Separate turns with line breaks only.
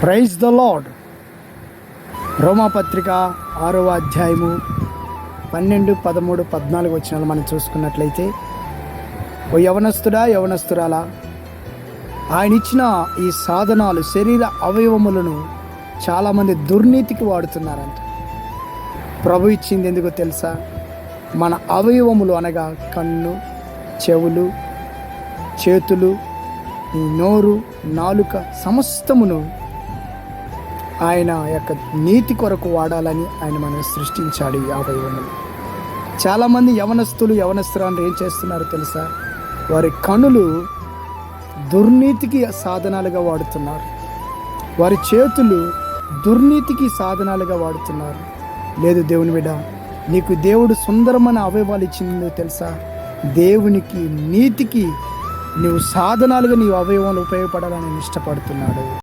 Praise the lord. రోమాపత్రిక 6వ అధ్యాయము 12, 13, 14 వచనాలు మనం చూసుకున్నట్లయితే, ఓ యవనస్తురాలా, ఆయన ఇచ్చిన ఈ సాధనాలు, శరీర అవయవములను చాలామంది దుర్నీతికి వాడుతున్నారంట. ప్రభు ఇచ్చింది ఎందుకో తెలుసా? మన అవయవములు అనగా కన్ను, చెవులు, చేతులు, ఈ నోరు, నాలుక సమస్తమును ఆయన యొక్క నీతి కొరకు వాడాలని ఆయన మనం సృష్టించాడు ఈ అవయవములు. చాలామంది యవనస్తురాలు ఏం చేస్తున్నారో తెలుసా? వారి కనులు దుర్నీతికి సాధనాలుగా వాడుతున్నారు, వారి చేతులు దుర్నీతికి సాధనాలుగా వాడుతున్నారు. లేదు దేవుని బిడ్డ, నీకు దేవుడు సుందరమైన అవయవాలు ఇచ్చిందో తెలుసా? దేవునికి, నీతికి నువ్వు సాధనాలుగా నీ అవయవాలు ఉపయోగపడాలని ఇష్టపడుతున్నాడు.